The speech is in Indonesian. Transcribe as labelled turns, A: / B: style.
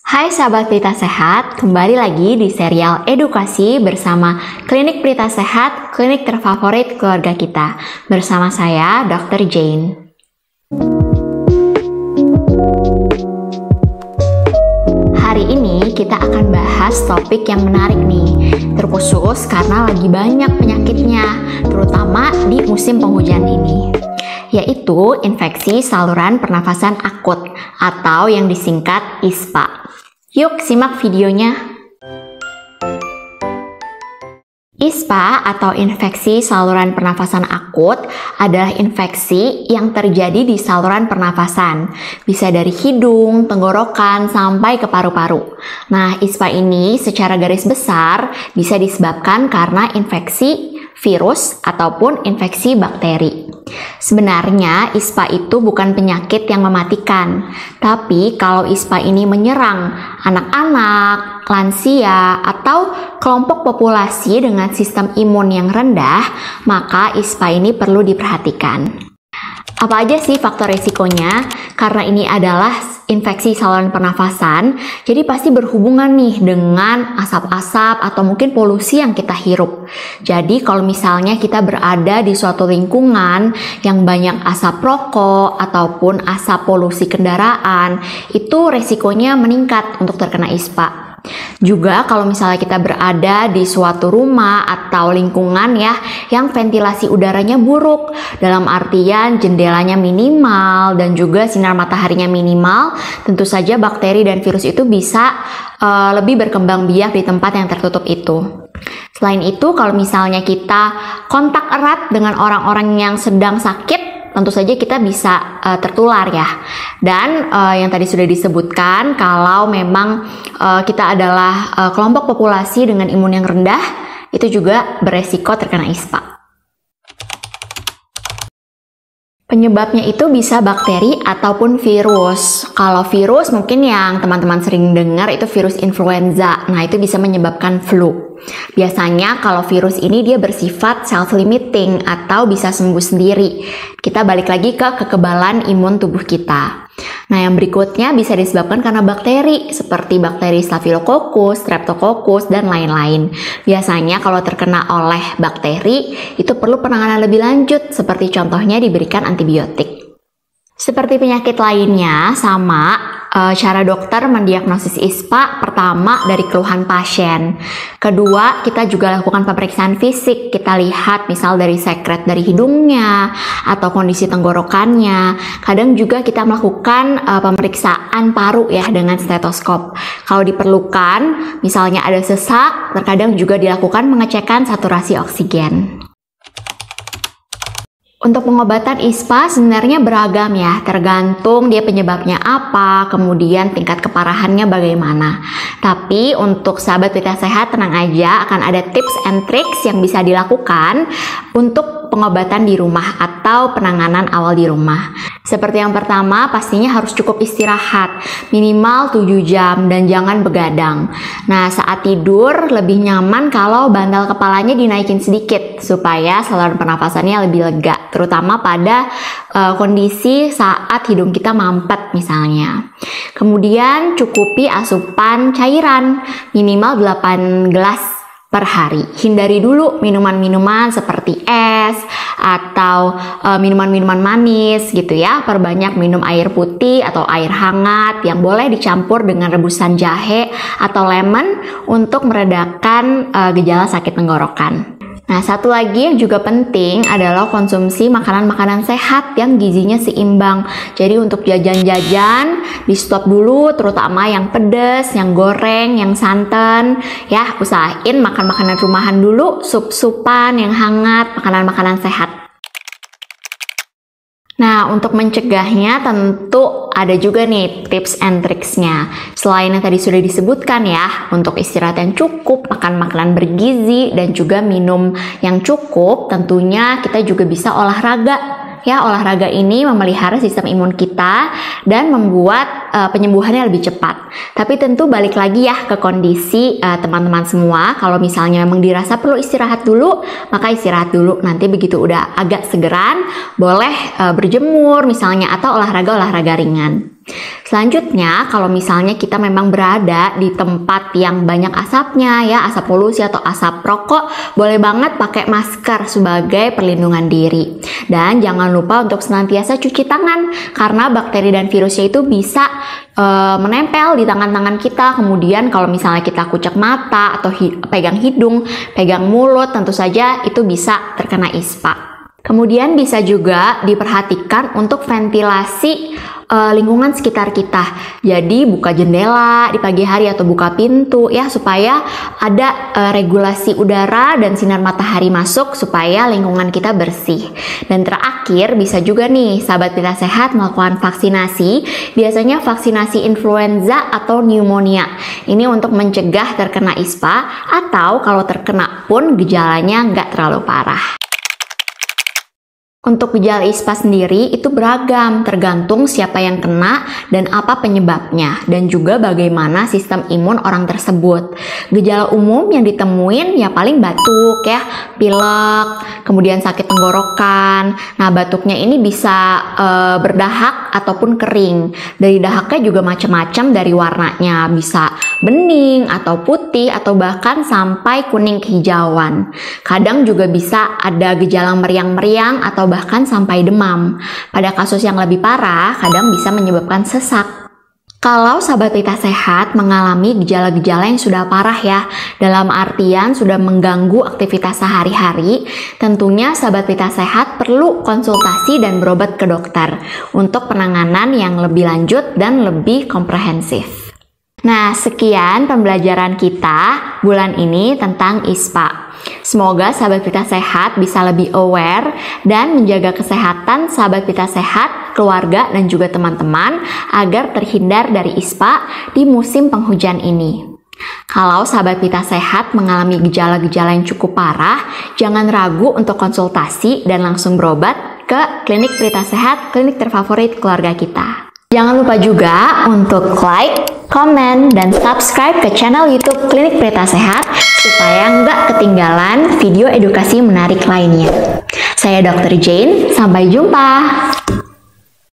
A: Hai sahabat Pelita Sehat, kembali lagi di serial edukasi bersama Klinik Pelita Sehat, klinik terfavorit keluarga kita. Bersama saya, Dr. Jane. Hari ini kita akan bahas topik yang menarik nih, terkhusus karena lagi banyak penyakitnya, terutama di musim penghujan ini, yaitu infeksi saluran pernafasan akut atau yang disingkat ISPA. Yuk simak videonya. ISPA atau infeksi saluran pernafasan akut adalah infeksi yang terjadi di saluran pernafasan. Bisa dari hidung, tenggorokan, sampai ke paru-paru. Nah, ISPA ini secara garis besar bisa disebabkan karena infeksi virus ataupun infeksi bakteri. Sebenarnya ISPA itu bukan penyakit yang mematikan, tapi kalau ISPA ini menyerang anak-anak, lansia, atau kelompok populasi dengan sistem imun yang rendah, maka ISPA ini perlu diperhatikan. Apa aja sih faktor resikonya? Karena ini adalah infeksi saluran pernafasan, jadi pasti berhubungan nih dengan asap-asap atau mungkin polusi yang kita hirup. Jadi kalau misalnya kita berada di suatu lingkungan yang banyak asap rokok ataupun asap polusi kendaraan, itu resikonya meningkat untuk terkena ISPA. Juga kalau misalnya kita berada di suatu rumah atau lingkungan ya yang ventilasi udaranya buruk, dalam artian jendelanya minimal dan juga sinar mataharinya minimal, tentu saja bakteri dan virus itu bisa lebih berkembang biak di tempat yang tertutup itu. Selain itu, kalau misalnya kita kontak erat dengan orang-orang yang sedang sakit, tentu saja kita bisa tertular ya. Dan yang tadi sudah disebutkan, kalau memang kita adalah kelompok populasi dengan imun yang rendah, itu juga beresiko terkena ISPA. Penyebabnya itu bisa bakteri ataupun virus. Kalau virus mungkin yang teman-teman sering dengar itu virus influenza. Nah, itu bisa menyebabkan flu. Biasanya kalau virus ini dia bersifat self-limiting atau bisa sembuh sendiri. Kita balik lagi ke kekebalan imun tubuh kita. Nah, yang berikutnya bisa disebabkan karena bakteri seperti bakteri Staphylococcus, Streptococcus, dan lain-lain. Biasanya kalau terkena oleh bakteri itu perlu penanganan lebih lanjut, seperti contohnya diberikan antibiotik. Seperti penyakit lainnya, sama cara dokter mendiagnosis ISPA, pertama dari keluhan pasien. Kedua, kita juga lakukan pemeriksaan fisik. Kita lihat misal dari sekret dari hidungnya atau kondisi tenggorokannya. Kadang juga kita melakukan pemeriksaan paru ya dengan stetoskop. Kalau diperlukan, misalnya ada sesak, terkadang juga dilakukan pengecekan saturasi oksigen. Untuk pengobatan ISPA sebenarnya beragam ya, tergantung dia penyebabnya apa, kemudian tingkat keparahannya bagaimana. Tapi untuk sahabat Pelita Sehat tenang aja, akan ada tips and tricks yang bisa dilakukan untuk pengobatan di rumah atau penanganan awal di rumah. Seperti yang pertama, pastinya harus cukup istirahat, minimal 7 jam dan jangan begadang. Nah, saat tidur lebih nyaman kalau bantal kepalanya dinaikin sedikit supaya saluran pernafasannya lebih lega, terutama pada kondisi saat hidung kita mampet misalnya. Kemudian cukupi asupan cairan minimal 8 gelas per hari. Hindari dulu minuman-minuman seperti es atau minuman-minuman manis gitu ya. Perbanyak minum air putih atau air hangat yang boleh dicampur dengan rebusan jahe atau lemon untuk meredakan gejala sakit tenggorokan. Nah, satu lagi yang juga penting adalah konsumsi makanan-makanan sehat yang gizinya seimbang. Jadi untuk jajan-jajan di stop dulu, terutama yang pedas, yang goreng, yang santan. Ya, usahain makan makanan rumahan dulu, sup-supan yang hangat, makanan-makanan sehat. Nah, untuk mencegahnya tentu ada juga nih tips and tricksnya. Selain yang tadi sudah disebutkan ya, untuk istirahat yang cukup, makan makanan bergizi, dan juga minum yang cukup, tentunya kita juga bisa olahraga. Ya, olahraga ini memelihara sistem imun kita dan membuat penyembuhannya lebih cepat. Tapi tentu balik lagi ya ke kondisi teman-teman semua. Kalau misalnya memang dirasa perlu istirahat dulu, maka istirahat dulu. Nanti begitu udah agak segeran, boleh berjemur misalnya atau olahraga-olahraga ringan. Selanjutnya, kalau misalnya kita memang berada di tempat yang banyak asapnya ya, asap polusi atau asap rokok, boleh banget pakai masker sebagai perlindungan diri. Dan jangan lupa untuk senantiasa cuci tangan, karena bakteri dan virusnya itu bisa menempel di tangan-tangan kita. Kemudian kalau misalnya kita kucek mata atau pegang hidung, pegang mulut, tentu saja itu bisa terkena ISPA. Kemudian bisa juga diperhatikan untuk ventilasi lingkungan sekitar kita. Jadi buka jendela di pagi hari atau buka pintu ya, supaya ada regulasi udara dan sinar matahari masuk supaya lingkungan kita bersih. Dan terakhir bisa juga nih sahabat Pita Sehat melakukan vaksinasi. Biasanya vaksinasi influenza atau pneumonia. Ini untuk mencegah terkena ISPA, atau kalau terkena pun gejalanya nggak terlalu parah. Untuk gejala ISPA sendiri itu beragam, tergantung siapa yang kena dan apa penyebabnya, dan juga bagaimana sistem imun orang tersebut. Gejala umum yang ditemuin ya paling batuk ya, pilek, kemudian sakit tenggorokan. Nah, batuknya ini bisa berdahak ataupun kering. Dari dahaknya juga macam-macam dari warnanya, bisa bening atau putih atau bahkan sampai kuning kehijauan. Kadang juga bisa ada gejala meriang-meriang atau bahkan sampai demam. Pada kasus yang lebih parah, kadang bisa menyebabkan sesak. Kalau sahabat Pita Sehat mengalami gejala-gejala yang sudah parah ya, dalam artian sudah mengganggu aktivitas sehari-hari, tentunya sahabat Pita Sehat perlu konsultasi dan berobat ke dokter untuk penanganan yang lebih lanjut dan lebih komprehensif. Nah, sekian pembelajaran kita bulan ini tentang ISPA. Semoga sahabat Pita Sehat bisa lebih aware dan menjaga kesehatan sahabat Pita Sehat, keluarga, dan juga teman-teman agar terhindar dari ISPA di musim penghujan ini. Kalau sahabat Pita Sehat mengalami gejala-gejala yang cukup parah, jangan ragu untuk konsultasi dan langsung berobat ke klinik Pita Sehat, klinik terfavorit keluarga kita. Jangan lupa juga untuk like, komen, dan subscribe ke channel YouTube Klinik Pita Sehat supaya nggak ketinggalan video edukasi menarik lainnya. Saya Dr. Jane, sampai jumpa!